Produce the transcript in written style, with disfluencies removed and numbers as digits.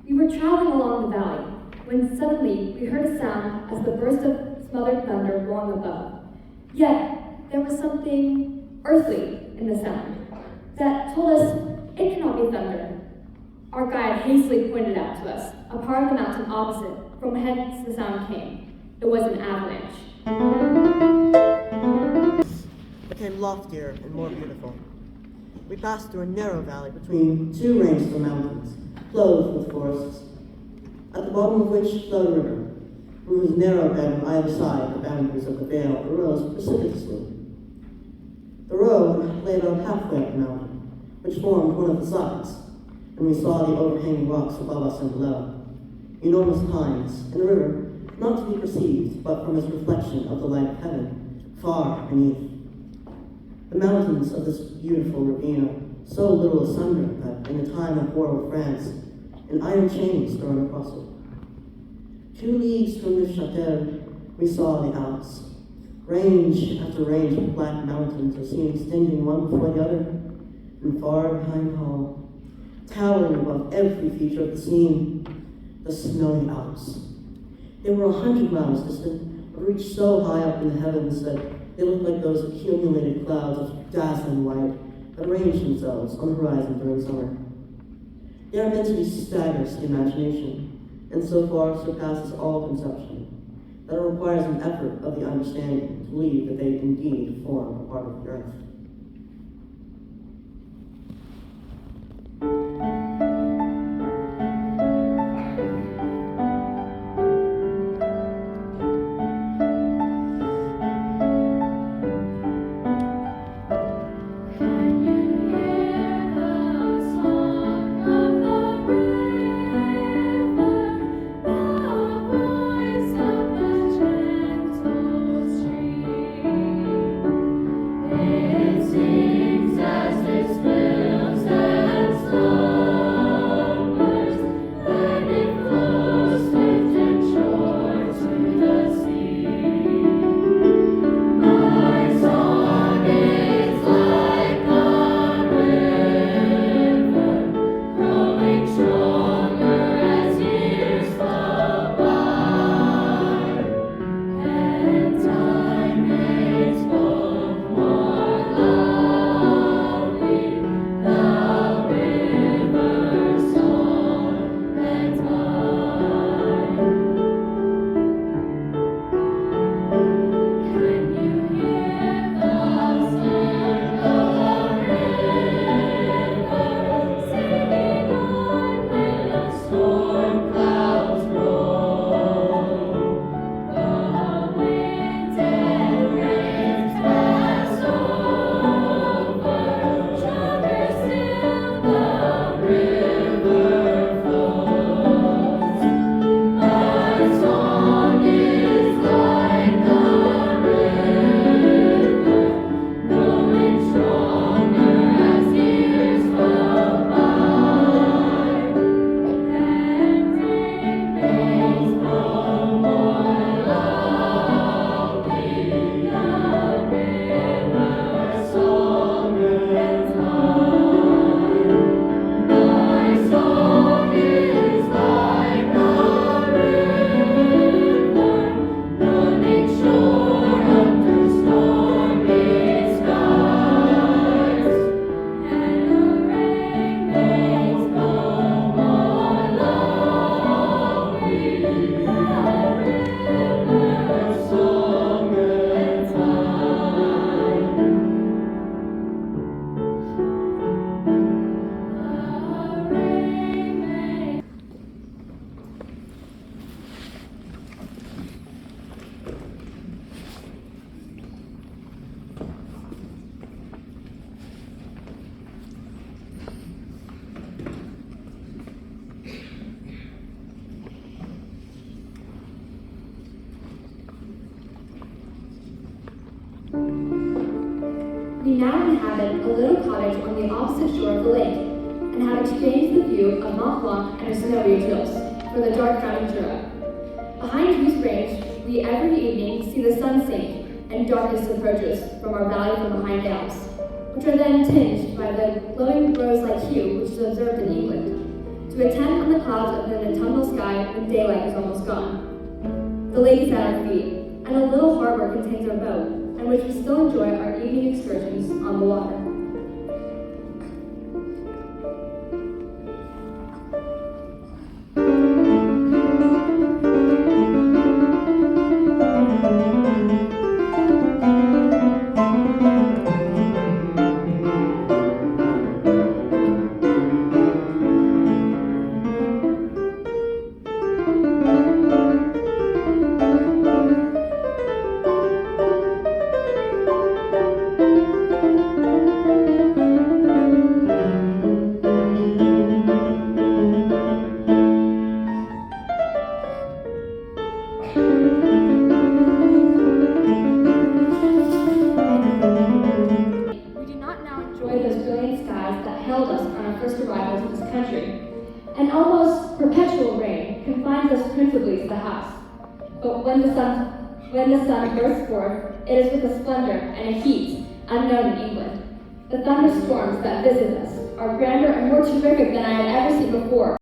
We were traveling along the valley when suddenly we heard a sound as the burst of smothered thunder rolling above. Yet there was something earthly in the sound that told us it could not be thunder. Our guide hastily pointed out to us a part of the mountain opposite from whence the sound came. It was an avalanche. It became loftier and more beautiful. We passed through a narrow valley between two ranges of mountains, clothed with forests, at the bottom of which flowed a river, from whose narrow bed on either side the boundaries of the vale arose precipitously. The road lay about halfway up the mountain, which formed one of the sides, and we saw the overhanging rocks above us and below, enormous pines, and a river not to be perceived but from its reflection of the light of heaven, far beneath. The mountains of this beautiful ravine are so little asunder that in a time of war with France, an iron chain was thrown across it. 2 leagues from the Château, we saw the Alps. Range after range of black mountains are seen extending one before the other, and far behind all, towering above every feature of the scene, the snowy Alps. They were 100 miles distant, but reached so high up in the heavens that they looked like those accumulated clouds of dazzling white that arrange themselves on the horizon during summer. Their immensity staggers the imagination, and so far surpasses all conception, that it requires an effort of the understanding to believe that they indeed form a part of the earth. We now inhabit a little cottage on the opposite shore of the lake, and have exchanged the view of Mont Blanc and her snowy hills for the dark crowning Jura, behind whose range we every evening see the sun sink and darkness approaches from our valley from behind the Alps, which are then tinged by the glowing rose-like hue which is observed in England, to attend on the clouds of an autumnal sky when daylight is almost gone. The lake is at our feet, and a little harbor contains our boat, in which we still enjoy our evening excursions on the water. An almost perpetual rain confines us principally to the house. But when the sun bursts forth, it is with a splendor and a heat unknown in England. The thunderstorms that visit us are grander and more terrific than I had ever seen before.